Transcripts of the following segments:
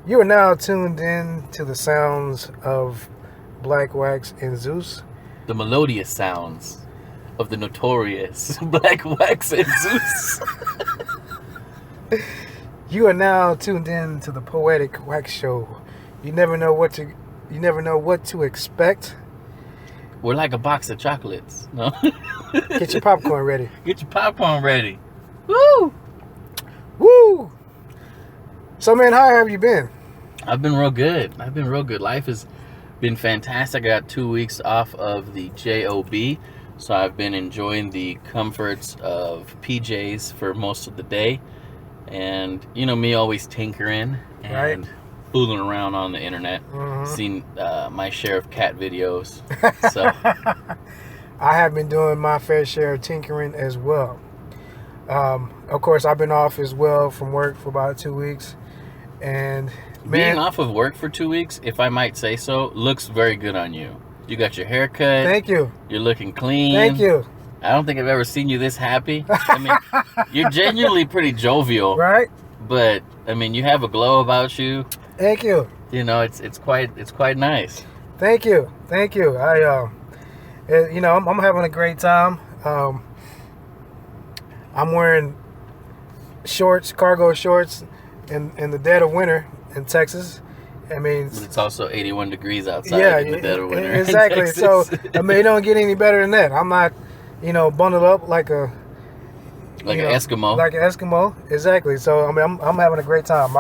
You are now tuned in to the sounds of Blackwax&Zeus. The melodious sounds of the notorious Blackwax&Zeus. You are now tuned in to the Poetic Wax Show. You never know what to expect. We're like a box of chocolates. No? Get your popcorn ready. Get your popcorn ready. Woo! Woo! So, man, how have you been? I've been real good. Life has been fantastic. I got 2 weeks off of the job, so I've been enjoying the comforts of PJs for most of the day. And you know me, always tinkering and fooling around on the internet, seeing my share of cat videos. So I have been doing my fair share of tinkering as well. Of course, I've been off as well from work for about 2 weeks. And being off of work for 2 weeks, if I might say so, looks very good on you. You got your hair cut. Thank you. You're looking clean. Thank you. I don't think I've ever seen you this happy. I mean, you're genuinely pretty jovial. Right? But I mean, you have a glow about you. Thank you. You know, it's quite nice. Thank you. I I'm having a great time. I'm wearing shorts, cargo shorts in the dead of winter in Texas. I mean, but it's also 81 degrees outside in the dead of winter. Exactly. So I mean, it don't get any better than that. I'm not, bundled up like an Eskimo. Like an Eskimo, exactly. So I mean, I'm having a great time.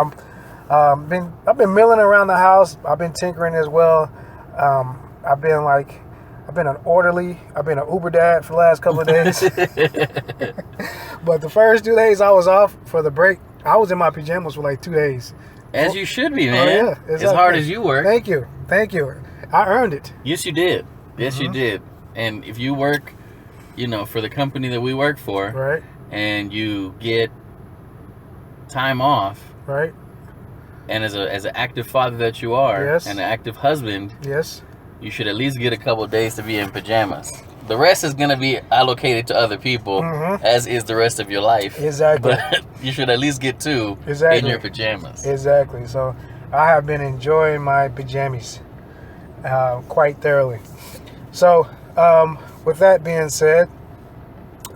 I've been milling around the house. I've been tinkering as well. I've been an orderly. I've been an Uber dad for the last couple of days. But the first 2 days I was off for the break, I was in my pajamas for like 2 days. As you should be, man. Oh, yeah, exactly. As hard as you work. Thank you. I earned it. Yes, you did. You did. And if you work, for the company that we work for, right, and you get time off, right, and as an active father that you are, yes, and an active husband, yes, you should at least get a couple of days to be in pajamas. The rest is going to be allocated to other people, as is the rest of your life. Exactly. But you should at least get two in your pajamas. Exactly. So I have been enjoying my pajamas quite thoroughly. So with that being said,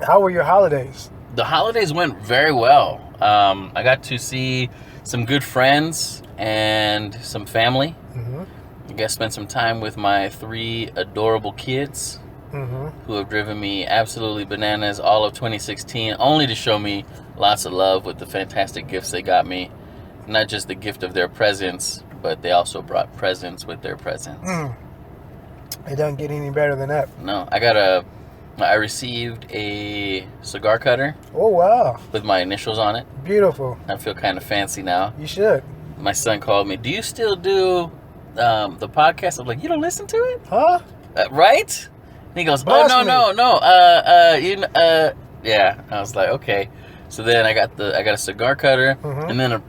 how were your holidays? The holidays went very well. I got to see some good friends and some family. I guess spent some time with my 3 adorable kids. Who have driven me absolutely bananas all of 2016, only to show me lots of love with the fantastic gifts they got me. Not just the gift of their presents, but they also brought presents with their presents. It doesn't get any better than that. No, I received a cigar cutter. Oh, wow. With my initials on it. Beautiful. I feel kind of fancy now. You should. My son called me, do you still do the podcast? I'm like, you don't listen to it? Huh? Right? And he goes, Blast oh, me. no. Yeah. I was like, okay. So then I got a cigar cutter, and then a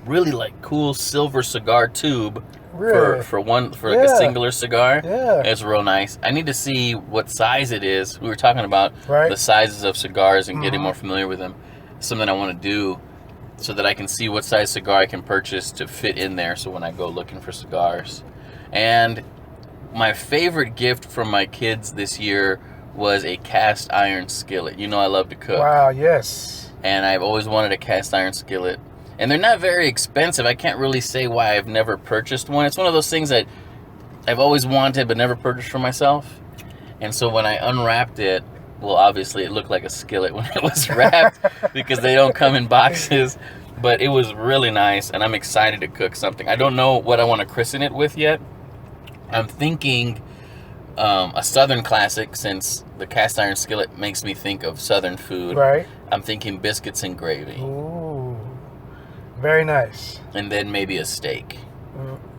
really cool silver cigar tube for like a singular cigar. Yeah. It's real nice. I need to see what size it is. We were talking about the sizes of cigars and getting more familiar with them. It's something I want to do so that I can see what size cigar I can purchase to fit in there. So when I go looking for cigars, and my favorite gift from my kids this year was a cast iron skillet. I love to cook. Wow, yes. And I've always wanted a cast iron skillet. And they're not very expensive. I can't really say why I've never purchased one. It's one of those things that I've always wanted but never purchased for myself. And so when I unwrapped it, well, obviously it looked like a skillet when it was wrapped because they don't come in boxes. But it was really nice, and I'm excited to cook something. I don't know what I want to christen it with yet. I'm thinking a Southern classic, since the cast iron skillet makes me think of Southern food. Right. I'm thinking biscuits and gravy. Ooh. Very nice. And then maybe a steak.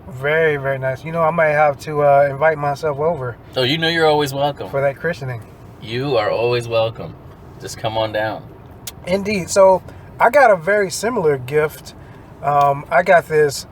Very, very nice. I might have to invite myself over. Oh, you're always welcome. For that christening. You are always welcome. Just come on down. Indeed. So I got a very similar gift. I got this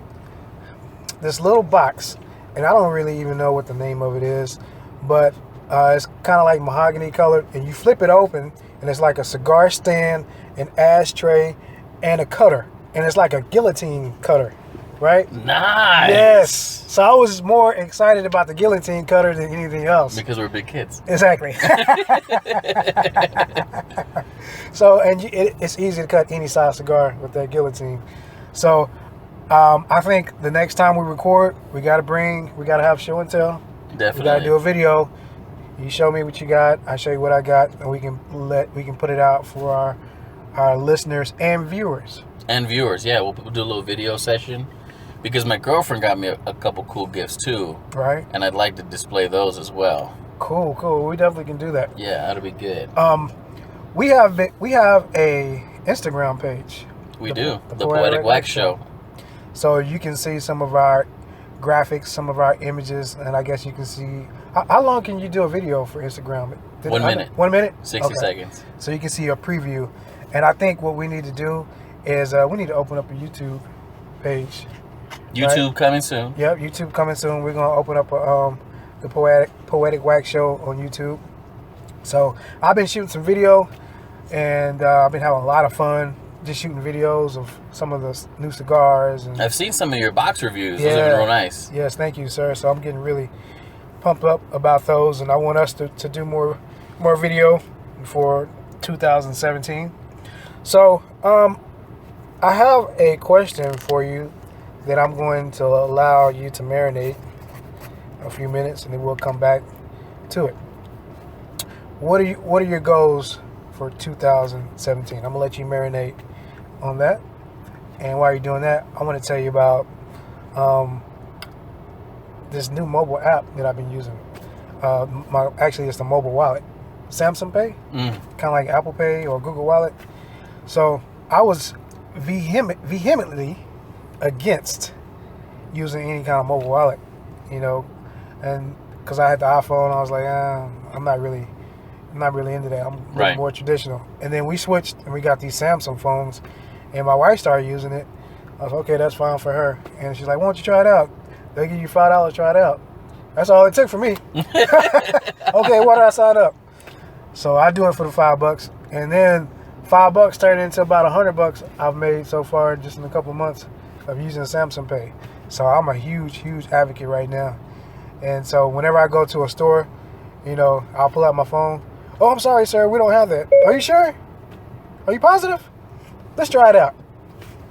little box. And I don't really even know what the name of it is, but it's kind of like mahogany colored, and you flip it open, and it's like a cigar stand, an ashtray, and a cutter, and it's like a guillotine cutter. right? Nice. Yes. So I was more excited about the guillotine cutter than anything else. Because we're big kids. Exactly. So, and it's easy to cut any size cigar with that guillotine. So, I think the next time we record, we gotta have show and tell. Definitely. We gotta do a video. You show me what you got, I show you what I got, and we can put it out for our listeners and viewers. And viewers, yeah, we'll do a little video session. Because my girlfriend got me a couple cool gifts too. Right. And I'd like to display those as well. Cool. We definitely can do that. Yeah, that'll be good. We have a Instagram page. We do. The Poetic Wax Show. So you can see some of our graphics, some of our images, and I guess you can see how long can you do a video for Instagram? 1 minute. 1 minute? 60 seconds. So you can see a preview. And I think what we need to do is we need to open up a YouTube page. YouTube right? coming soon. Yep, YouTube coming soon. We're gonna open up the Poetic Wax Show on YouTube. So I've been shooting some video, and I've been having a lot of fun just shooting videos of some of the new cigars. And I've seen some of your box reviews. Those have been real nice. Yes, thank you, sir. So I'm getting really pumped up about those, and I want us to do more video for 2017. So I have a question for you that I'm going to allow you to marinate a few minutes, and then we'll come back to it. What are your goals for 2017? I'm gonna let you marinate on that. And while you're doing that, I want to tell you about this new mobile app that I've been using. Actually, it's the mobile wallet, Samsung Pay, kind of like Apple Pay or Google Wallet. So I was vehemently against using any kind of mobile wallet, and because I had the iPhone, I was like, I'm not really into that. I'm more traditional. And then we switched and we got these Samsung phones, and my wife started using it. I was like, okay, that's fine for her. And she's like, why don't you try it out? They'll give you $5 to try it out. That's all it took for me. Okay, why did I sign up? So I do it for the $5, and then $5 turned into about $100 I've made so far just in a couple months of using Samsung Pay. So I'm a huge advocate right now. And so whenever I go to a store, I'll pull out my phone. Oh, I'm sorry, sir, we don't have that. Are you sure? Are you positive? Let's try it out.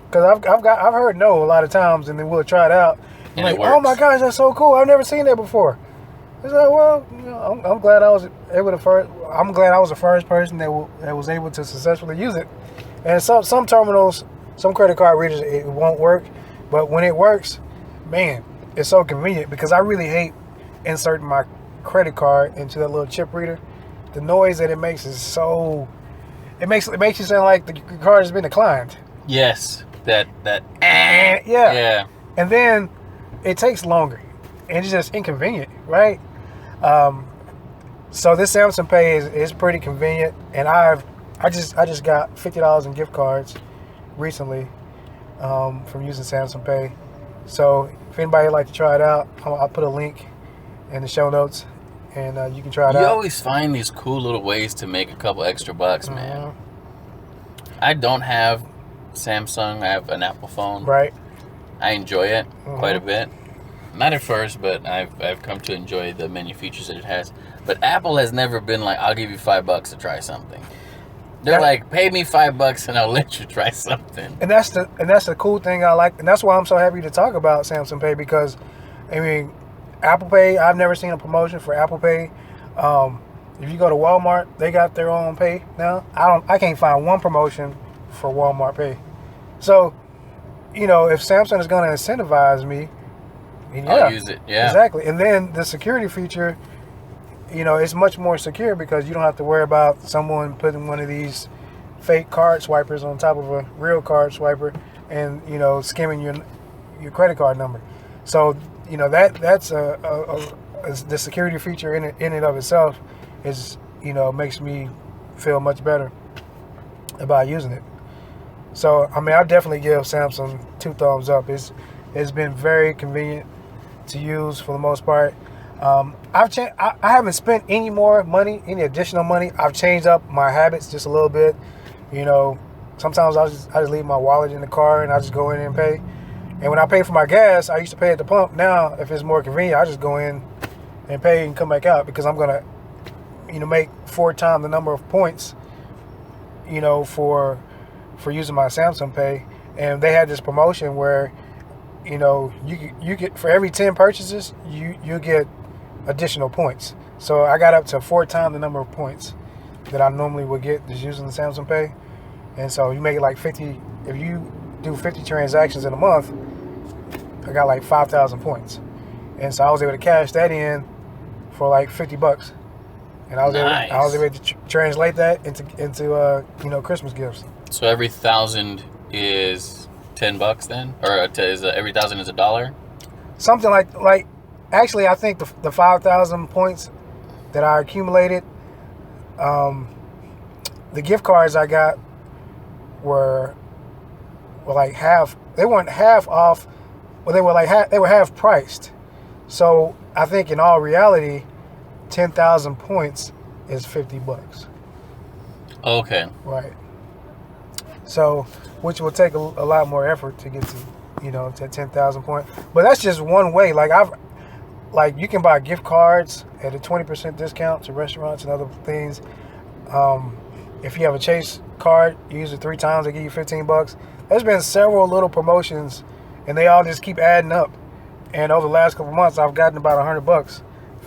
Because I've heard no a lot of times, and then we'll try it out. And like, it works. oh my gosh, that's so cool! I've never seen that before. It's like, well, I'm glad I was able to I'm glad I was the first person that was able to successfully use it. And some terminals, some credit card readers, it won't work, but when it works, man, it's so convenient, because I really hate inserting my credit card into that little chip reader. The noise that it makes is so. It makes you sound like the card has been declined. Yes, that. Yeah. And then it takes longer, and it's just inconvenient, right? So this Samsung Pay is pretty convenient, and I just got $50 in gift cards recently from using Samsung Pay. So if anybody would like to try it out, I'll put a link in the show notes, and you can try it out. You always find these cool little ways to make a couple extra bucks, man. I don't have Samsung. I have an Apple phone. Right. I enjoy it quite a bit. Not at first, but I've come to enjoy the many features that it has. But Apple has never been like, I'll give you $5 to try something. They're like, pay me $5 and I'll let you try something. And that's the cool thing I like, and that's why I'm so happy to talk about Samsung Pay, because I mean, Apple Pay, I've never seen a promotion for Apple Pay. If you go to Walmart, they got their own Pay now. I can't find one promotion for Walmart Pay. So, if Samsung is going to incentivize me, I'll use it. Yeah, exactly. And then the security feature, it's much more secure, because you don't have to worry about someone putting one of these fake card swipers on top of a real card swiper and skimming your credit card number. So that's the security feature in and of itself is makes me feel much better about using it. So I mean, I definitely give Samsung 2 thumbs up. It's been very convenient to use for the most part. I haven't spent any additional money. I've changed up my habits just a little bit. Sometimes I just leave my wallet in the car and I just go in and pay. And when I pay for my gas, I used to pay at the pump. Now, if it's more convenient, I just go in and pay and come back out because I'm gonna, make 4 times the number of points, for using my Samsung Pay. And they had this promotion where, you get for every 10 purchases, you get additional points. So I got up to 4 times the number of points that I normally would get just using the Samsung Pay. And so you make it like 50. If you do 50 transactions in a month, I got like 5,000 points. And so I was able to cash that in for like $50. And I was able to translate that into Christmas gifts. So every 1,000 is $10 then, or every 1,000 is $1? Something like actually, I think the 5,000 points that I accumulated, the gift cards I got were like half. They weren't half off. Well, they were half priced. So I think in all reality, 10,000 points is $50. Okay. Right. So, which will take a lot more effort to get to 10,000 points. But that's just one way. Like you can buy gift cards at a 20% discount to restaurants and other things. If you have a Chase card, you use it 3 times, they give you $15. There's been several little promotions, and they all just keep adding up. And over the last couple months, I've gotten about $100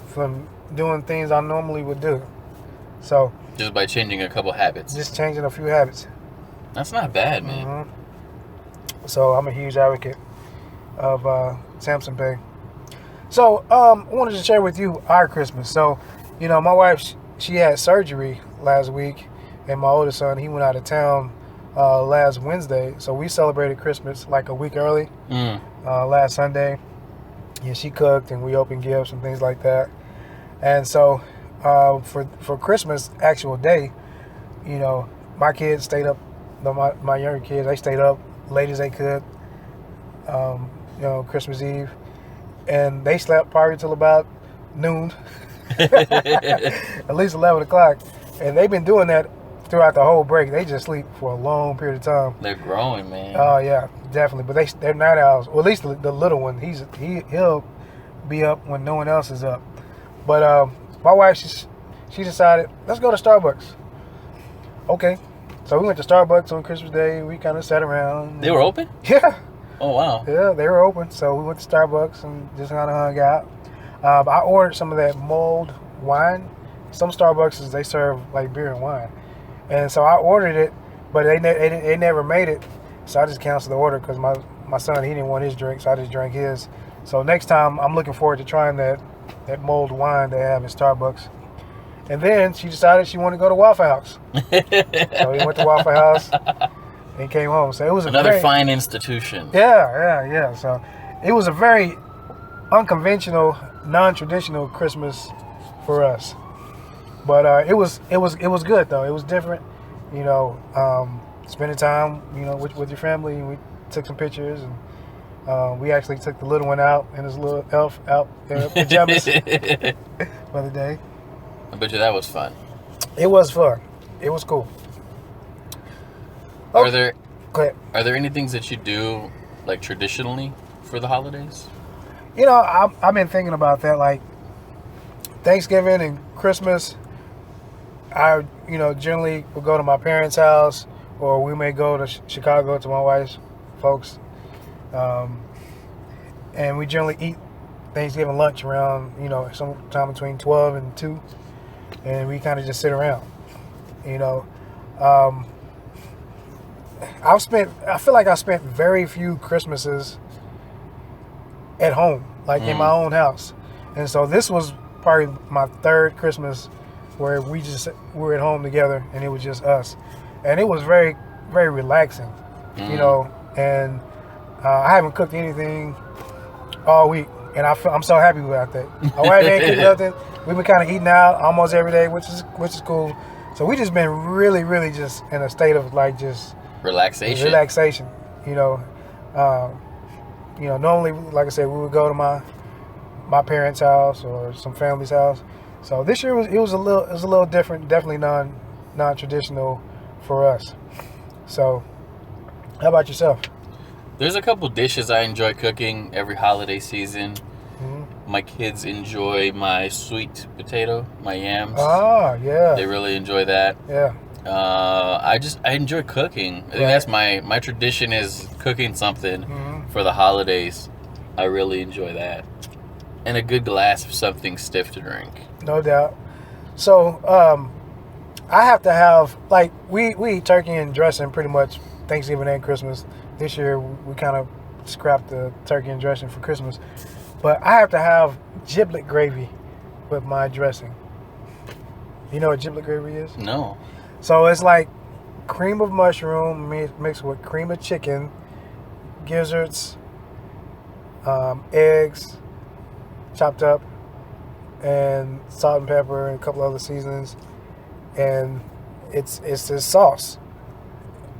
from doing things I normally would do. So just by changing a couple habits. Just changing a few habits. That's not bad, man. Mm-hmm. So I'm a huge advocate of Samsung Pay. So I wanted to share with you our Christmas. So, my wife, she had surgery last week, and my oldest son, he went out of town last Wednesday. So we celebrated Christmas like a week early last Sunday. Yeah, she cooked, and we opened gifts and things like that. And so for Christmas actual day, my kids stayed up. My younger kids, they stayed up late as they could. Christmas Eve, and they slept probably till about noon, at least 11 o'clock. And they've been doing that throughout the whole break. They just sleep for a long period of time. They're growing, man. Oh yeah, definitely. But they're night owls. Well, at least the little one, he'll be up when no one else is up. But my wife, she decided, let's go to Starbucks. Okay. So we went to Starbucks on Christmas Day. We kind of sat around. They were open? Yeah. Oh, wow. Yeah, they were open. So we went to Starbucks and just kind of hung out. I ordered some of that mulled wine. Some Starbucks, they serve like beer and wine. And so I ordered it, but they never made it. So I just canceled the order because my son, he didn't want his drink, so I just drank his. So next time, I'm looking forward to trying that mulled wine they have at Starbucks. And then she decided she wanted to go to Waffle House. So we went to Waffle House and came home. So it was another fine institution. Yeah. So it was a very unconventional, non-traditional Christmas for us. But it was good though. It was different. Spending time with your family. We took some pictures, and we actually took the little one out in his little elf out pajamas for the day. I bet you that was fun. It was fun. It was cool. Are there Go ahead. Are there any things that you do like traditionally for the holidays? I've been thinking about that. Like Thanksgiving and Christmas, I generally will go to my parents' house, or we may go to Chicago to my wife's folks, and we generally eat Thanksgiving lunch around sometime between 12 and 2. And we kind of just sit around, I feel like I spent very few Christmases at home, like in my own house. And so this was probably my 3rd Christmas where we were at home together, and it was just us. And it was very, very relaxing, and I haven't cooked anything all week. And I'm so happy about that. My wife ain't cooked nothing. We've been kind of eating out almost every day, which is cool. So we just been really, really just in a state of like just relaxation. Normally, like I said, we would go to my parents' house or some family's house. So this year it was a little different. Definitely non-traditional for us. So, how about yourself? There's a couple dishes I enjoy cooking every holiday season. Mhm. My kids enjoy my sweet potato, my yams. Ah, yeah. They really enjoy that. Yeah. I enjoy cooking. I think Right. that's my tradition is cooking something Mhm. for the holidays. I really enjoy that. And a good glass of something stiff to drink. No doubt. So, I have to have, like, we eat turkey and dressing pretty much Thanksgiving and Christmas. This year we kind of scrapped the turkey and dressing for Christmas, but I have to have giblet gravy with my dressing. You know what giblet gravy is? No. So it's like cream of mushroom mixed with cream of chicken, gizzards, eggs chopped up, and salt and pepper and a couple other seasonings, and it's this sauce.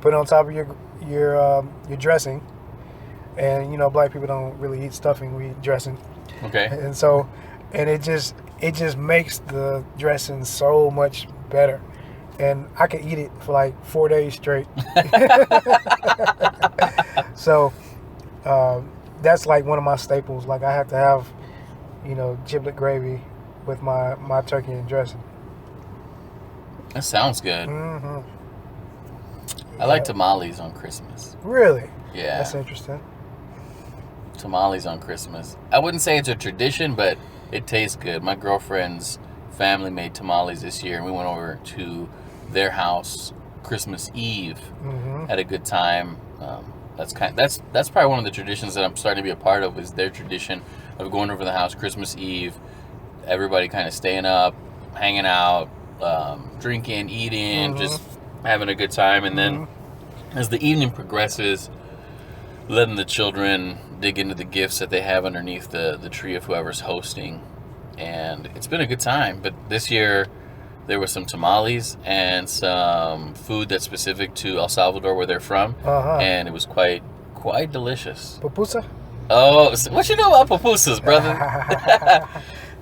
Put it on top of your dressing, and you know black people don't really eat stuffing; we eat dressing, Okay. and so it just makes the dressing so much better, and I could eat it for like 4 days straight. So that's like one of my staples. Like I have to have, you know, giblet gravy with my turkey and dressing. That sounds good. Hmm. I like tamales on Christmas. Really? Yeah. That's interesting. Tamales on Christmas. I wouldn't say it's a tradition, but it tastes good. My girlfriend's family made tamales this year, and we went over to their house Christmas Eve. Hmm. Had a good time. That's probably one of the traditions that I'm starting to be a part of. Is their tradition of going over to the house Christmas Eve, everybody kind of staying up, hanging out, drinking, eating, just having a good time, and then as the evening progresses, letting the children dig into the gifts that they have underneath the tree of whoever's hosting. And it's been a good time. But this year there was some tamales and some food that's specific to El Salvador where they're from, and it was quite delicious. Pupusa? Oh, so what you know about pupusas, brother?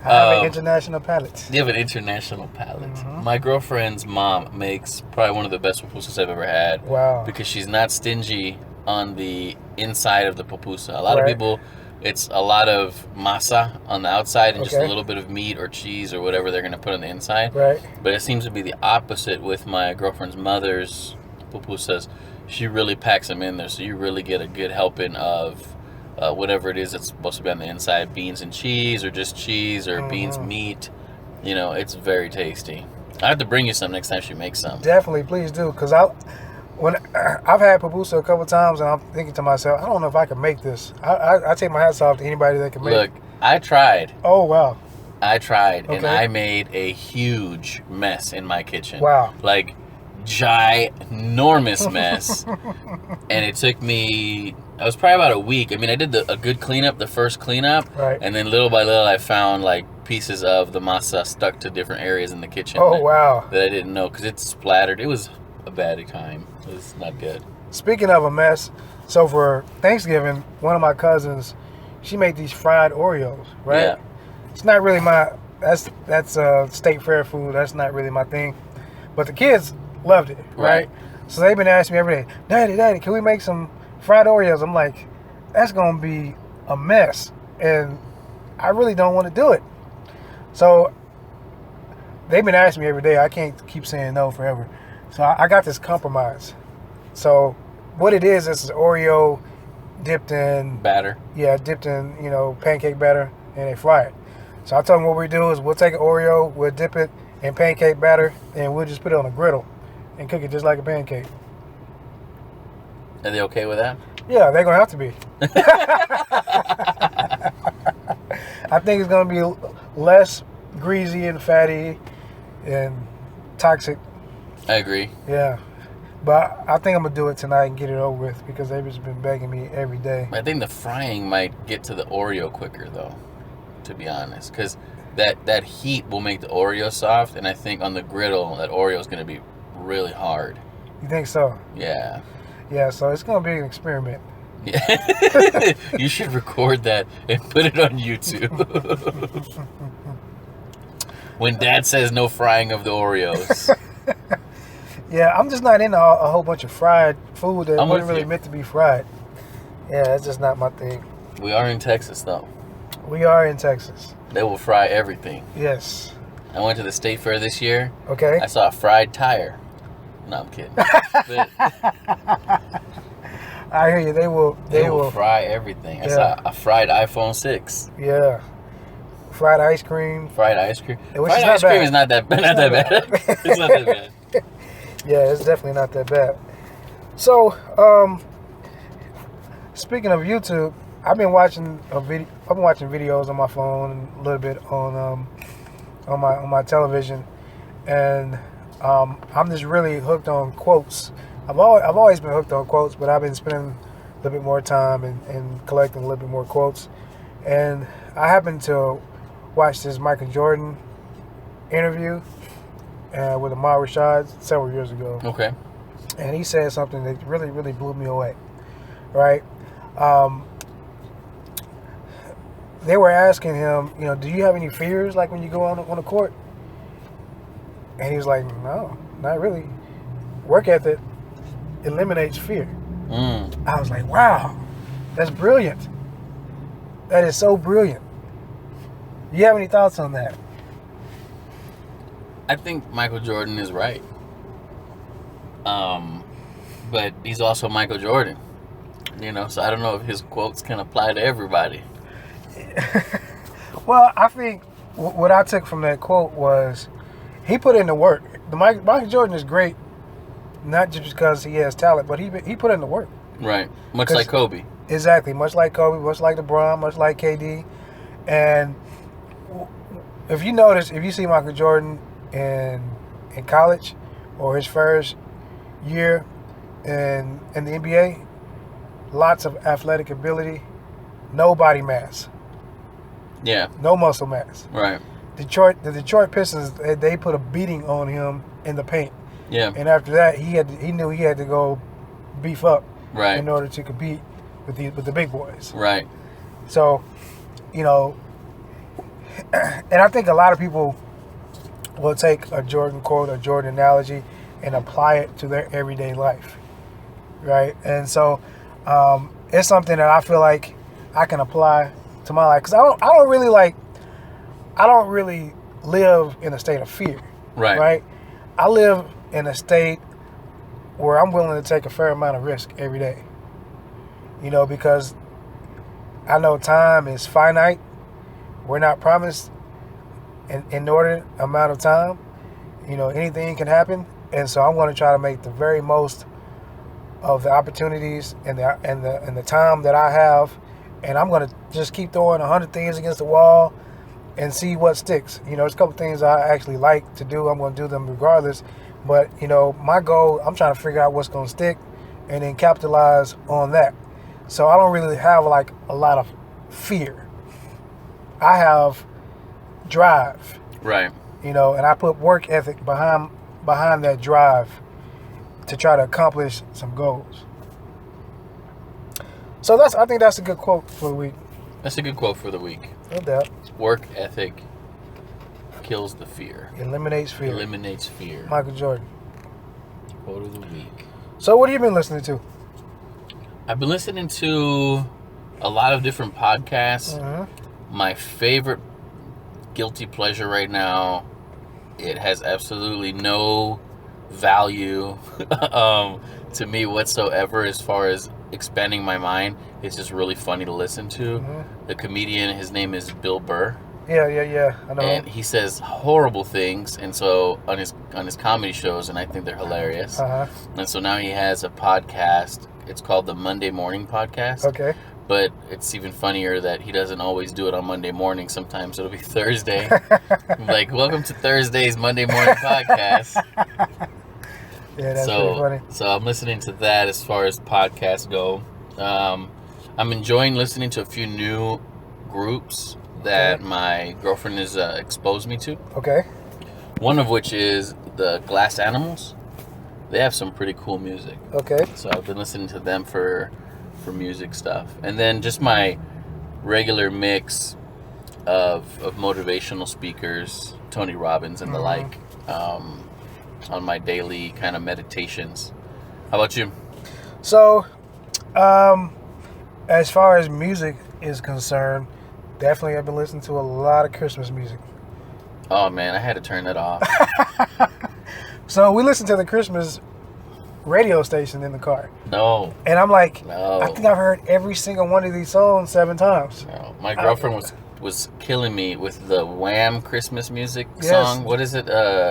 I have an international palate. You have an international palate. My girlfriend's mom makes probably one of the best pupusas I've ever had. Wow. Because she's not stingy on the inside of the pupusa. A lot of Right. people, it's a lot of masa on the outside and just Okay. a little bit of meat or cheese or whatever they're going to put on the inside. Right. But it seems to be the opposite with my girlfriend's mother's pupusas. She really packs them in there, so you really get a good helping of whatever it is that's supposed to be on the inside, beans and cheese, or just cheese, or beans, meat. You know, it's very tasty. I have to bring you some next time she makes some. Definitely, please do, because when I've had pupusa a couple times, and I'm thinking to myself, I don't know if I can make this. I take my hats off to anybody that can make. Look, I tried. Oh wow. I tried, and Okay. I made a huge mess in my kitchen. Wow. Like, ginormous mess. And it took me, I was probably about a week. I mean, I did a good cleanup, the first cleanup. Right. And then little by little, I found, like, pieces of the masa stuck to different areas in the kitchen. Oh that, wow. that I didn't know, because it splattered. It was a bad time. It was not good. Speaking of a mess, so for Thanksgiving, one of my cousins, she made these fried Oreos, right? Yeah. It's not really that's state fair food. That's not really my thing. But the kids loved it, right? Right. So they've been asking me every day, Daddy, can we make some fried Oreos? I'm like, that's gonna be a mess, and I really don't want to do it. So they've been asking me every day. I can't keep saying no forever. So I got this compromise. So what it is Oreo dipped in Batter. pancake batter, and they fry it. So I told them what we do is we'll take an Oreo, we'll dip it in pancake batter, and we'll just put it on a griddle and cook it just like a pancake. Are they okay with that? Yeah, they're gonna have to be. I think it's gonna be less greasy and fatty and toxic. I agree. Yeah. But I think I'm gonna do it tonight and get it over with because they've just been begging me every day. I think the frying might get to the Oreo quicker, though, to be honest, because that heat will make the Oreo soft, and I think on the griddle that Oreo is going to be really hard. You think so? Yeah. Yeah, so it's gonna be an experiment. Yeah. You should record that and put it on YouTube. When Dad says no frying of the Oreos. Yeah, I'm just not into a whole bunch of fried food that I'm wasn't with really you. meant to be fried. Yeah, it's just not my thing. We are in Texas, though. We are in Texas. They will fry everything. Yes. I went to the state fair this year. Okay. I saw a fried tire. No, I'm kidding. But I hear you. They will fry everything. I Yeah. saw a fried iPhone 6. Yeah. Fried ice cream. Fried ice cream. Which Fried is not ice cream bad. is not that bad. Not that bad. It's not that bad. Yeah, it's definitely not that bad. So, speaking of YouTube, I've been watching videos on my phone and a little bit on my television, and I'm just really hooked on quotes. I've always been hooked on quotes, but I've been spending a little bit more time and collecting a little bit more quotes. And I happened to watch this Michael Jordan interview with Ahmad Rashad several years ago. Okay. And he said something that really, really blew me away. Right? They were asking him, do you have any fears like when you go on the court? And he was like, no, not really. Work ethic eliminates fear. I was like, wow, that's brilliant. That is so brilliant. You have any thoughts on that? I think Michael Jordan is right. But he's also Michael Jordan. So I don't know if his quotes can apply to everybody. Well, I think what I took from that quote was he put in the work. Michael Jordan is great, not just because he has talent, but he put in the work. Right. Much like Kobe. Exactly. Much like Kobe, much like LeBron, much like KD. And if you see Michael Jordan in college or his first year in the NBA, lots of athletic ability, no body mass. Yeah. No muscle mass. Right. The Detroit Pistons, they put a beating on him in the paint. Yeah. And after that, he knew he had to go beef up Right. in order to compete with the big boys. Right. So, and I think a lot of people will take a Jordan quote, a Jordan analogy, and apply it to their everyday life, right? And so, it's something that I feel like I can apply to my life because I don't really live in a state of fear, Right. right? I live in a state where I'm willing to take a fair amount of risk every day, because I know time is finite. We're not promised an inordinate amount of time. Anything can happen, and so I'm going to try to make the very most of the opportunities and the time that I have, and I'm going to just keep throwing 100 things against the wall and see what sticks. There's a couple things I actually like to do. I'm going to do them regardless, but my goal, I'm trying to figure out what's going to stick and then capitalize on that. So I don't really have like a lot of fear. I have drive. Right. And I put work ethic behind that drive to try to accomplish some goals. So I think that's a good quote for the week. That's a good quote for the week. No doubt. Work ethic kills the fear. Eliminates fear. Eliminates fear. Michael Jordan. Quote of the week. So what have you been listening to? I've been listening to a lot of different podcasts. Mm-hmm. My favorite guilty pleasure right now, it has absolutely no value to me whatsoever as far as expanding my mind. It's just really funny to listen to. Mm-hmm. The comedian, his name is Bill Burr. Yeah. I know. And he says horrible things, and so on his comedy shows, and I think they're hilarious. Uh-huh. And so now he has a podcast. It's called the Monday Morning Podcast. Okay. But it's even funnier that he doesn't always do it on Monday morning. Sometimes it'll be Thursday. Like, welcome to Thursday's Monday Morning Podcast. Yeah, that's pretty funny. So I'm listening to that as far as podcasts go. I'm enjoying listening to a few new groups that my girlfriend has exposed me to. Okay. One of which is the Glass Animals. They have some pretty cool music. Okay. So I've been listening to them for music stuff. And then just my regular mix of motivational speakers, Tony Robbins and the like, on my daily kind of meditations. How about you? So, as far as music is concerned, definitely I've been listening to a lot of Christmas music. Oh man, I had to turn that off. So we listened to the Christmas radio station in the car. No. And I'm like, No. I think I've heard every single one of these songs 7 times. No. My girlfriend was killing me with the Wham Christmas music Yes. song. What is it?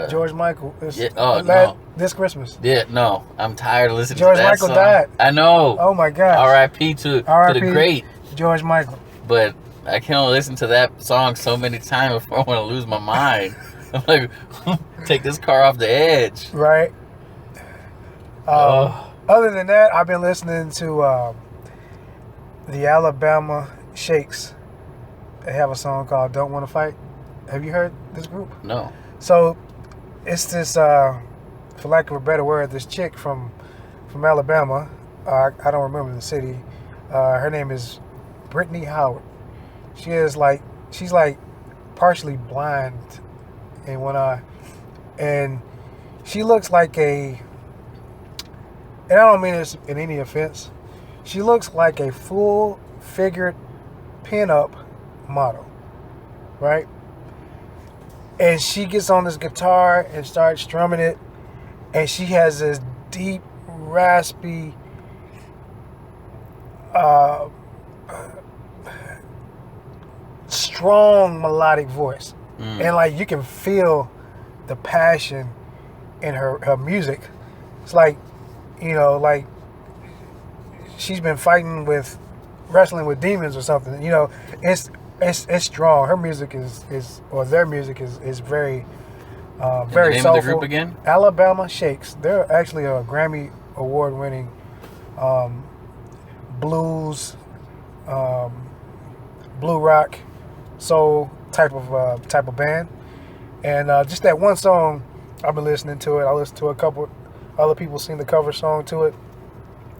George Michael. Yeah, no. This Christmas. Yeah, no. I'm tired of listening George to that Michael song. died. I know. Oh my gosh. R.I.P. to the great. George Michael. But I can only listen to that song so many times before I want to lose my mind. I'm like, take this car off the edge. Right. Other than that, I've been listening to the Alabama Shakes. They have a song called "Don't Want to Fight." Have you heard this group? No. So it's this, for lack of a better word, this chick from Alabama. I don't remember the city. Her name is Brittany Howard. She's like partially blind in one eye, and she looks like and I don't mean this in any offense, she looks like a full-figured pin-up model, right? And she gets on this guitar and starts strumming it, and she has this deep, raspy, strong melodic voice. And like you can feel the passion in her music. It's like, you know, like she's been wrestling with demons or something. You know, it's strong. Her music their music is very very name soulful. of the group again? Alabama Shakes. They're actually a Grammy award winning blues, blue rock, soul type of band. And just that one song, I've been listening to it. I listened to a couple other people sing the cover song to it,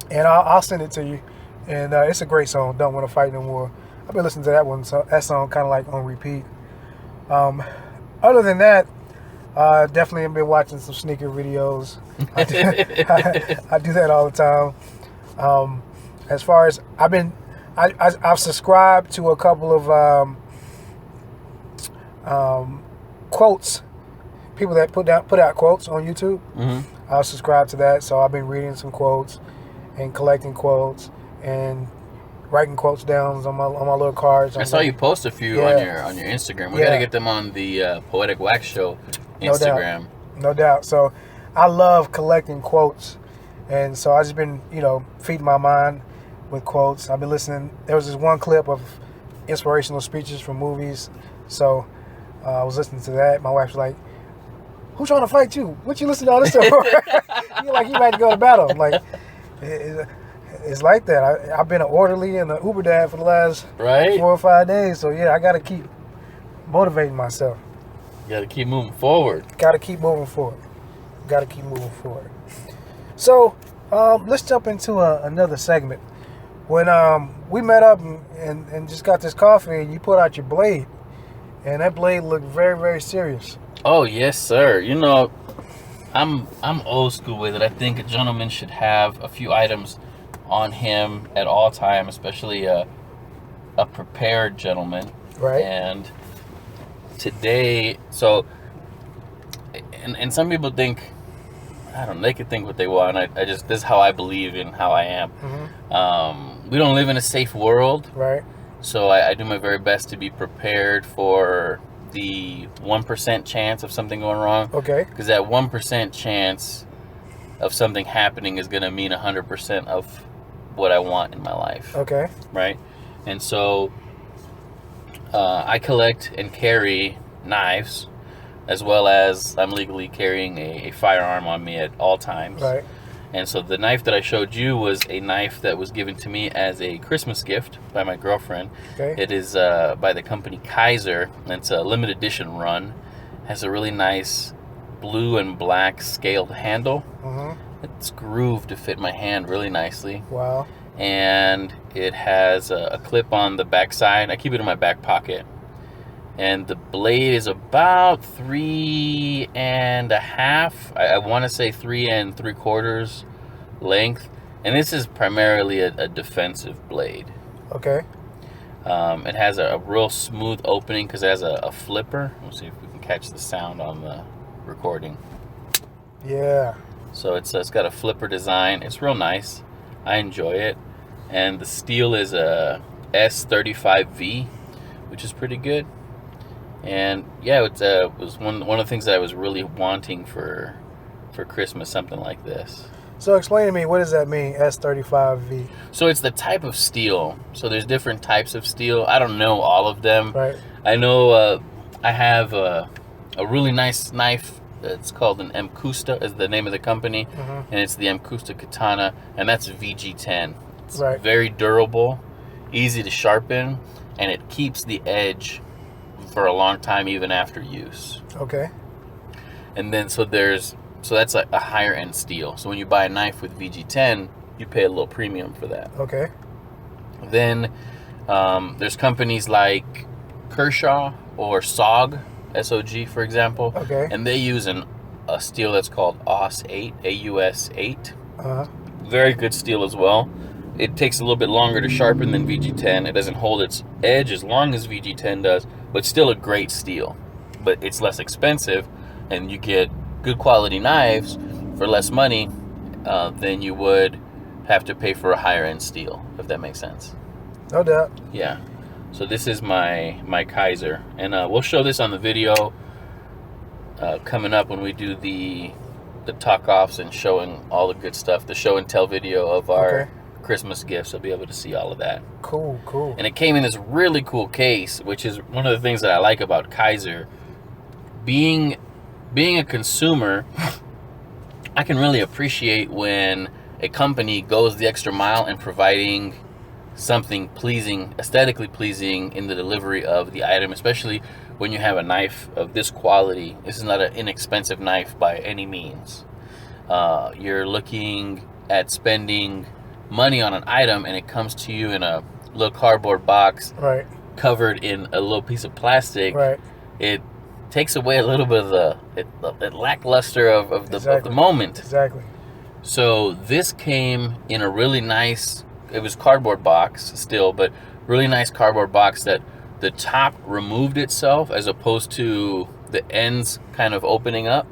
and I'll send it to you. And it's a great song. Don't Want to Fight No More. I've been listening to that one. So that song kind of like on repeat. Other than that, definitely have been watching some sneaker videos. I do that all the time. As far as I've subscribed to a couple of quotes, people that put out quotes on YouTube. Mm-hmm. I'll subscribe to that. So I've been reading some quotes and collecting quotes and writing quotes down on my little cards. I saw you post a few on your Instagram. We gotta get them on the Poetic Wax Show Instagram. No doubt. So I love collecting quotes, and so I've just been, feeding my mind with quotes. I've been listening. There was this one clip of inspirational speeches from movies, so I was listening to that. My wife's like, "Who's trying to fight you? What you listen to all this stuff for?" You're like, you about to go to battle. I'm like, it's like that. I've been an orderly and an Uber dad for the last 4 or 5 days, so yeah, I got to keep motivating myself. You gotta keep moving forward. Got to keep moving forward. So let's jump into another segment. When we met up and just got this coffee, and you put out your blade, and that blade looked very, very serious. Oh yes, sir. I'm old school with it. I think a gentleman should have a few items on him at all time, especially a prepared gentleman. Right. And today, and some people think, I don't know, they can think what they want. This is how I believe in how I am. Mm-hmm. We don't live in a safe world. Right. So I do my very best to be prepared for the 1% chance of something going wrong. Okay. Because that 1% chance of something happening is going to mean 100% of what I want in my life. Okay. Right? And so I collect and carry knives, as well as I'm legally carrying a firearm on me at all times. Right. And so the knife that I showed you was a knife that was given to me as a Christmas gift by my girlfriend. Okay. It is by the company Kaiser. It's a limited edition run. Has a really nice blue and black scaled handle. Mm-hmm. It's grooved to fit my hand really nicely. Wow. And it has a clip on the back side. I keep it in my back pocket. And the blade is about 3.5. I want to say 3 3/4 length. And this is primarily a defensive blade. Okay. It has a real smooth opening because it has a flipper. Let's see if we can catch the sound on the recording. Yeah. So it's got a flipper design. It's real nice. I enjoy it. And the steel is a S35V, which is pretty good. And yeah, it was one of the things that I was really wanting for Christmas, something like this. So explain to me, what does that mean, S35V? So it's the type of steel. So there's different types of steel. I don't know all of them. Right. I know I have a really nice knife. It's called an Mkusta, is the name of the company. And it's the Mkusta Katana, and that's VG10. It's very durable, easy to sharpen, and it keeps the edge for a long time even after use. Okay. And then so that's like a higher end steel. So when you buy a knife with VG10, you pay a little premium for that. Okay. Then there's companies like Kershaw or SOG, SOG for example. Okay. And they use a steel that's called AUS-8, AUS-8. Very good steel as well. It takes a little bit longer to sharpen than VG10. It doesn't hold its edge as long as VG10 does, but still a great steel. But it's less expensive, and you get good quality knives for less money than you would have to pay for a higher end steel, if that makes sense. No doubt. Yeah. So this is my Kaiser, and we'll show this on the video coming up when we do the talk offs and showing all the good stuff, the show and tell video of our Christmas gifts. You'll be able to see all of that. Cool. And it came in this really cool case, which is one of the things that I like about Kaiser. Being a consumer, I can really appreciate when a company goes the extra mile in providing something pleasing, aesthetically pleasing in the delivery of the item, especially when you have a knife of this quality. This is not an inexpensive knife by any means. You're looking at spending money on an item, and it comes to you in a little cardboard box, covered in a little piece of plastic. It takes away a little bit of the lackluster of the moment. Exactly. So this came in a really nice, it was cardboard box still, but really nice cardboard box that the top removed itself as opposed to the ends kind of opening up.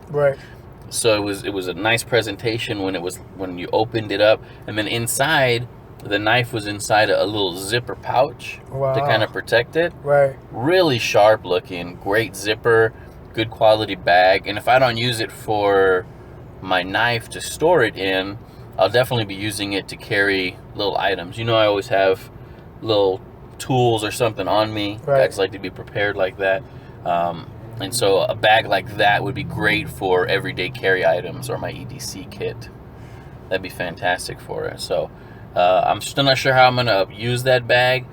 So it was a nice presentation when you opened it up, and then inside the knife was inside a little zipper pouch to kind of protect it. Really sharp looking, great zipper, good quality bag. And if I don't use it for my knife to store it in, I'll definitely be using it to carry little items. You know, I always have little tools or something on me. I just like to be prepared like that. And so a bag like that would be great for everyday carry items or my EDC kit. That'd be fantastic for it. So I'm still not sure how I'm gonna use that bag,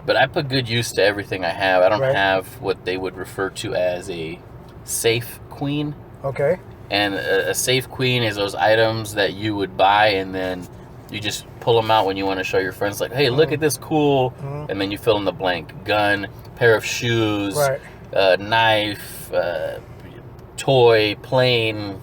but I put good use to everything I have. I don't have what they would refer to as a safe queen. And a safe queen is those items that you would buy and then you just pull them out when you want to show your friends, like, hey, look at this cool, and then you fill in the blank. Gun, pair of shoes, knife, toy, plane,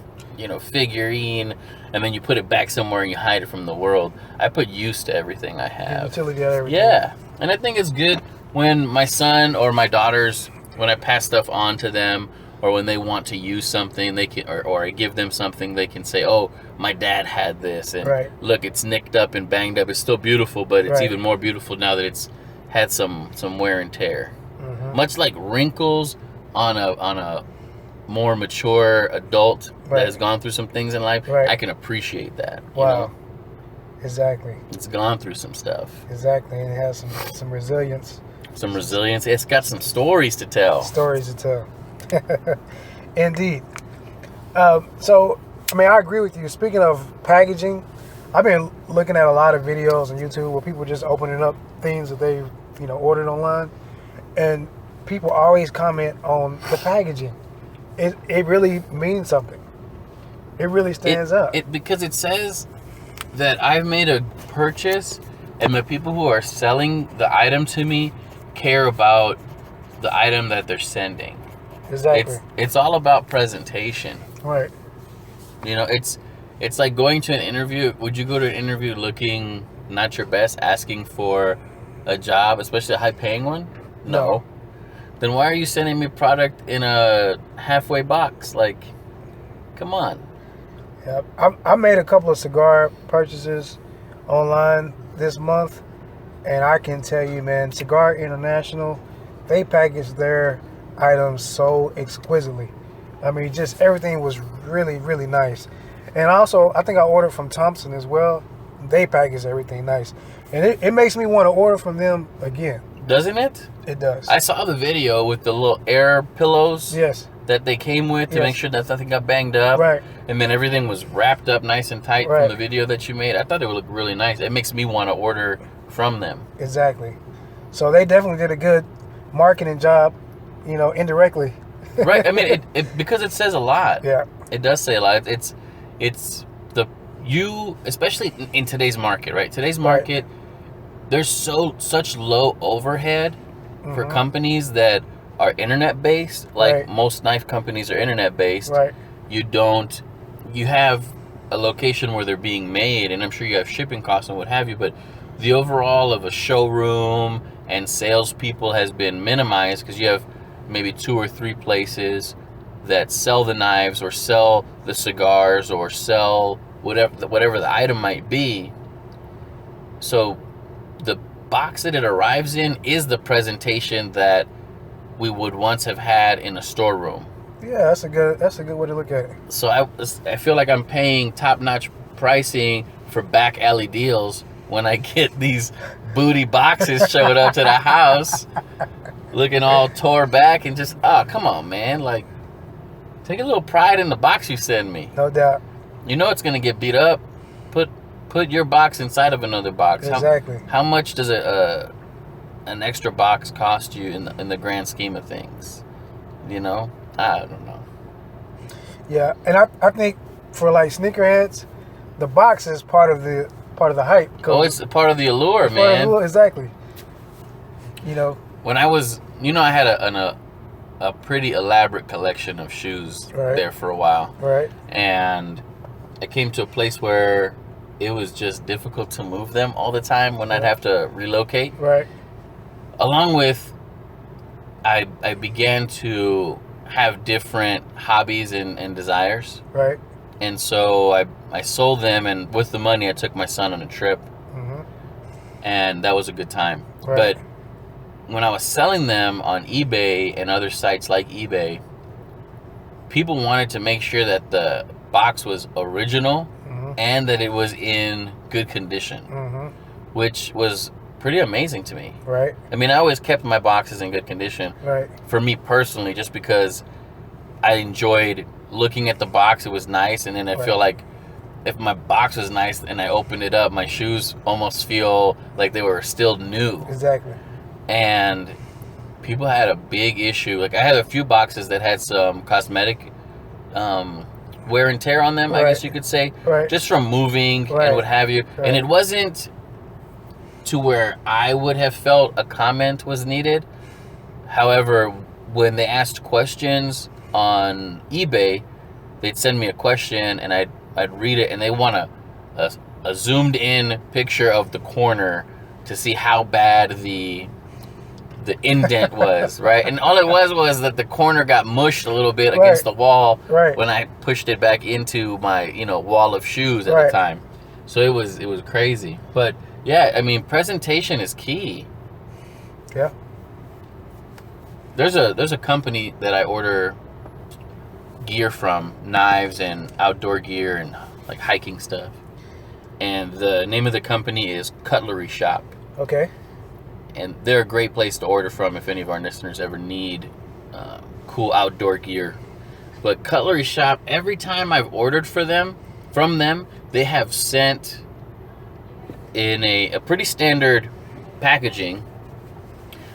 figurine, and then you put it back somewhere and you hide it from the world. I put use to everything I have. Utility to everything. Yeah, and I think it's good when my son or my daughters, when I pass stuff on to them, or when they want to use something, they can, or I give them something, they can say, oh, my dad had this, and look, it's nicked up and banged up. It's still beautiful, but it's even more beautiful now that it's had some wear and tear. Much like wrinkles on a more mature adult that has gone through some things in life, I can appreciate that. You know? Exactly. It's gone through some stuff. Exactly, and it has some resilience. Some resilience. It's got some stories to tell. Stories to tell. Indeed. So, I mean, I agree with you. Speaking of packaging, I've been looking at a lot of videos on YouTube where people just opening up things that they've, ordered online, and people always comment on the packaging. It really means something. It really stands up. Because it says that I've made a purchase, and the people who are selling the item to me care about the item that they're sending. Exactly. It's all about presentation. It's like going to an interview. Would you go to an interview looking not your best, asking for a job, especially a high-paying one? No. Then why are you sending me product in a halfway box? Like, come on. Yeah, I made a couple of cigar purchases online this month, and I can tell you, man, Cigar International, they package their items so exquisitely. I mean, just everything was really, really nice. And also, I think I ordered from Thompson as well. They package everything nice. And it makes me want to order from them again. Doesn't it? It does. I saw the video with the little air pillows Yes. that they came with to Yes. make sure that nothing got banged up. Right. And then everything was wrapped up nice and tight Right. from the video that you made. I thought it would look really nice. It makes me want to order from them. Exactly. So they definitely did a good marketing job, indirectly. Right. I mean, it because it says a lot. Yeah. It does say a lot. It's especially in today's market, right? Today's market, there's such low overhead for companies that are internet based. Like most knife companies are internet based. Right. You have a location where they're being made, and I'm sure you have shipping costs and what have you, but the overall of a showroom and salespeople has been minimized because you have maybe 2 or 3 places that sell the knives or sell the cigars or sell whatever the item might be. So the box that it arrives in is the presentation that we would once have had in a storeroom. Yeah, that's a good way to look at it. So I feel like I'm paying top-notch pricing for back alley deals when I get these booty boxes showing up to the house looking all tore back and just, oh, come on, man. Like, take a little pride in the box you send me. No doubt. You know it's going to get beat up. Put your box inside of another box. Exactly. How much does an extra box cost you in the grand scheme of things? I don't know. Yeah, and I think for like sneakerheads, the box is part of the hype. Oh, it's part of the allure, man. Exactly. When I was, I had a pretty elaborate collection of shoes there for a while. Right. And I came to a place where it was just difficult to move them all the time when I'd have to relocate. Right. Along with, I began to have different hobbies and desires. Right. And so I sold them, and with the money I took my son on a trip. And that was a good time. Right. But when I was selling them on eBay and other sites like eBay, people wanted to make sure that the box was original and that it was in good condition, which was pretty amazing to me. Right. I mean, I always kept my boxes in good condition. Right. For me personally, just because I enjoyed looking at the box. It was nice, and then I feel like if my box was nice and I opened it up, my shoes almost feel like they were still new. Exactly. And people had a big issue. Like, I had a few boxes that had some cosmetic wear and tear on them, I guess you could say, just from moving and what have you. And it wasn't to where I would have felt a comment was needed. However, when they asked questions on eBay, they'd send me a question and I'd read it, and they want a zoomed in picture of the corner to see how bad the indent was, right? And all it was that the corner got mushed a little bit against the wall when I pushed it back into my, wall of shoes at the time. So it was crazy. But yeah, I mean, presentation is key. Yeah. There's a company that I order gear from, knives and outdoor gear and like hiking stuff. And the name of the company is Cutlery Shop. Okay. And they're a great place to order from if any of our listeners ever need cool outdoor gear. But Cutlery Shop, every time I've ordered from them, they have sent in a pretty standard packaging,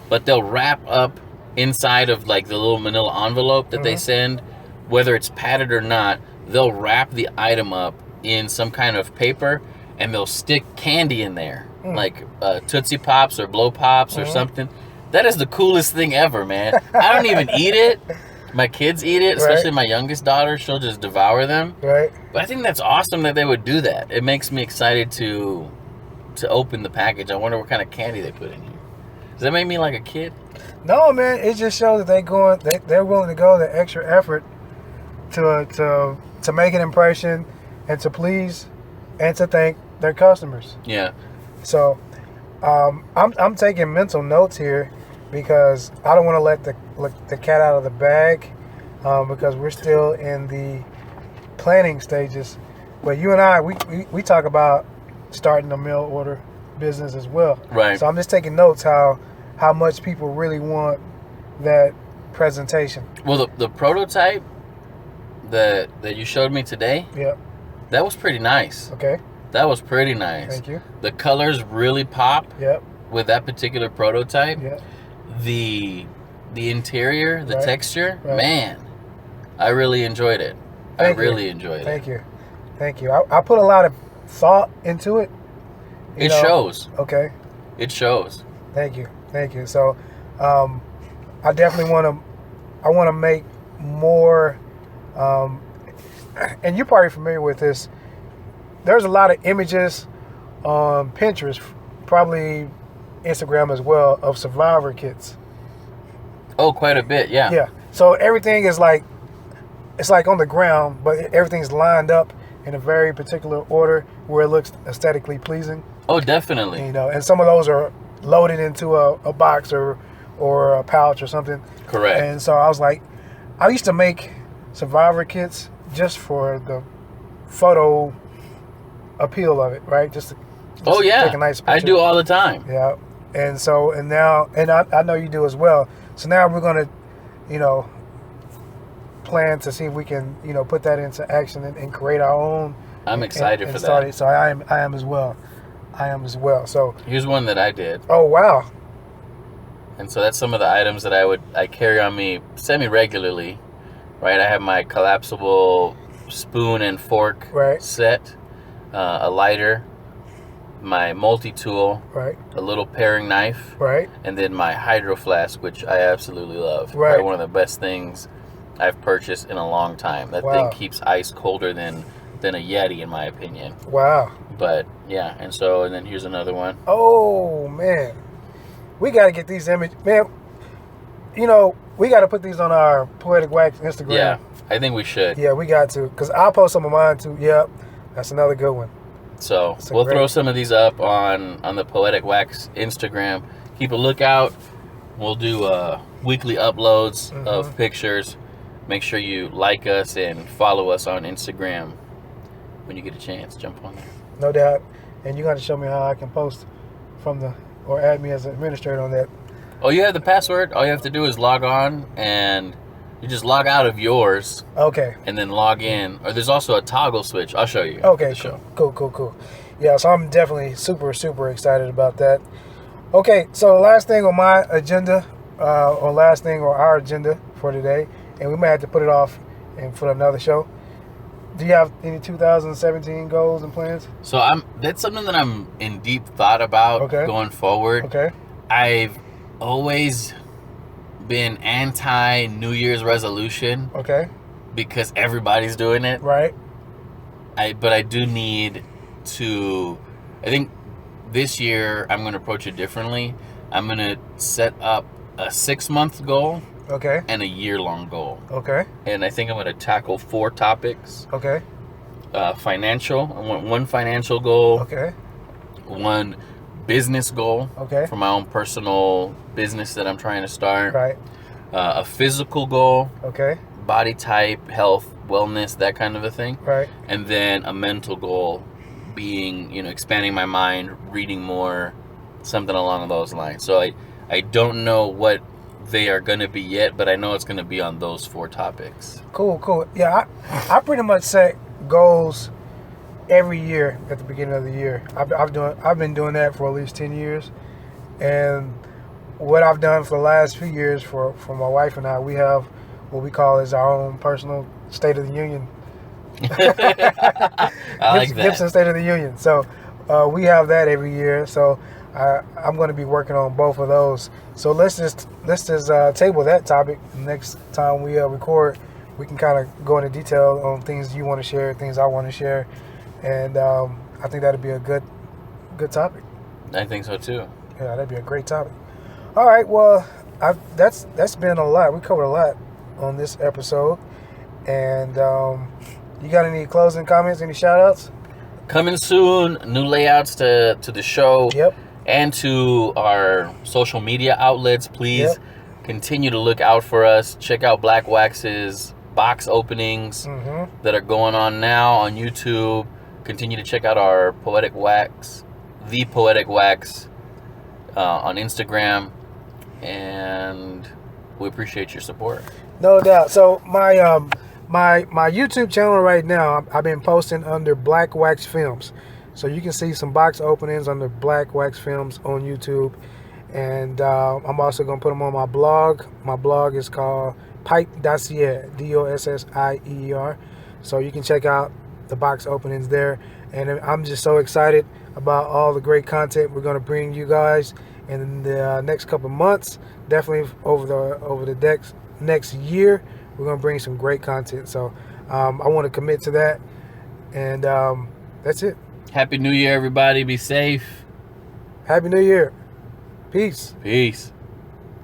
but they'll wrap up inside of like the little manila envelope that they send, whether it's padded or not. They'll wrap the item up in some kind of paper, and they'll stick candy in there. Like Tootsie Pops or Blow Pops or something. That is the coolest thing ever, man. I don't even eat it. My kids eat it, especially my youngest daughter. She'll just devour them. Right. But I think that's awesome that they would do that. It makes me excited to open the package. I wonder what kind of candy they put in here. Does that make me like a kid? No, man. It just shows that they're willing to go the extra effort to make an impression and to please and to thank their customers. Yeah. So I'm taking mental notes here because I don't want to let the cat out of the bag because we're still in the planning stages. But you and I, we talk about starting a mail order business as well. Right. So I'm just taking notes how much people really want that presentation. Well, the prototype that you showed me today, Yep. that was pretty nice. Okay. That was pretty nice. Thank you. The colors really pop. Yep. With that particular prototype. Yep. The interior, the Right. texture, Right. man, I really enjoyed it. Thank I you. really enjoyed Thank it. you. Thank you. I put a lot of thought into it. You It know. shows. Okay. It shows. Thank you. Thank you. So, I definitely want to make more, and you're probably familiar with this. There's a lot of images on Pinterest, probably Instagram as well, of survivor kits. Oh, quite a bit, yeah. Yeah. So everything is like, it's like on the ground, but everything's lined up in a very particular order where it looks aesthetically pleasing. Oh, definitely. You know, and some of those are loaded into a box or a pouch or something. Correct. And so I was like, I used to make survivor kits just for the photo appeal of it, right? Just to take a nice picture. I do all the time. Yeah. And so, and now, and I know you do as well. So now we're going to, plan to see if we can, put that into action and create our own. I'm excited for start that. it. So I am as well. So Here's one that I did. oh wow. And so that's some of the items that I carry on me semi-regularly, right? I have my collapsible spoon and fork Right. set, a lighter, my multi-tool, Right. a little paring knife, Right. and then my hydro flask, which I absolutely love. Right. Probably one of the best things I've purchased in a long time. That Wow. thing keeps ice colder than a Yeti, in my opinion. Wow. But yeah, and then here's another one. Oh man, we got to get these images, man. We got to put these on our Poetic Wax Instagram. Yeah, I think we should. Yeah, we got to, because I'll post some of mine too. Yep, that's another good one. So That's a we'll great- throw some of these up on the Poetic Wax Instagram. Keep a lookout. We'll do weekly uploads of pictures. Make sure you like us and follow us on Instagram. When you get a chance, jump on there. No doubt. And you're going to show me how I can post or add me as an administrator on that. Oh, you have the password? All you have to do is log on, and you just log out of yours Okay. and then log in. Or there's also a toggle switch. I'll show you. Okay, after the cool. Yeah, so I'm definitely super, super excited about that. Okay, so the last thing on my agenda, or last thing on our agenda for today, and we may have to put it off and for another show. Do you have any 2017 goals and plans? So that's something that I'm in deep thought about Okay. going forward. Okay. I've always been anti New Year's resolution Okay. because everybody's doing it. Right. But I do need to. I think this year I'm going to approach it differently. I'm going to set up a 6-month goal Okay. and a year-long goal. Okay. And I think I'm going to tackle 4 topics. Okay. Financial. I want 1 financial goal. Okay. 1 business goal. Okay. For my own personal business that I'm trying to start. Right. A physical goal. Okay. Body type, health, wellness, that kind of a thing. Right. And then a mental goal being, expanding my mind, reading more, something along those lines. So I don't know what they are going to be yet, but I know it's going to be on those 4 topics. Cool. Yeah, I pretty much set goals every year at the beginning of the year. I've been doing that for at least 10 years. And what I've done for the last few years for my wife and I, we have what we call as our own personal State of the Union. I like that. Gibson State of the Union. So we have that every year. So I'm going to be working on both of those. So let's just table that topic. Next time we record, we can kind of go into detail on things you want to share, things I want to share, and I think that'd be a good topic. I think so too. Yeah, that'd be a great topic. All right. Well, that's been a lot. We covered a lot on this episode. And you got any closing comments? Any shout outs? Coming soon, new layouts to the show. Yep. And to our social media outlets. Please Yep. continue to look out for us. Check out Blackwax's box openings that are going on now on YouTube. Continue to check out our Poetic Wax, the Poetic Wax, on Instagram, and we appreciate your support. No doubt. So my my YouTube channel right now, I've been posting under Black Wax Films, so you can see some box openings under Black Wax Films on YouTube, and I'm also gonna put them on my blog. My blog is called Pipe Dossier, Dossier. So you can check out the box openings there, and I'm just so excited about all the great content we're going to bring you guys in the next couple of months. Definitely over the next year, we're going to bring some great content. So I want to commit to that, and that's it. Happy New Year, everybody. Be safe. Happy New Year. Peace. Peace.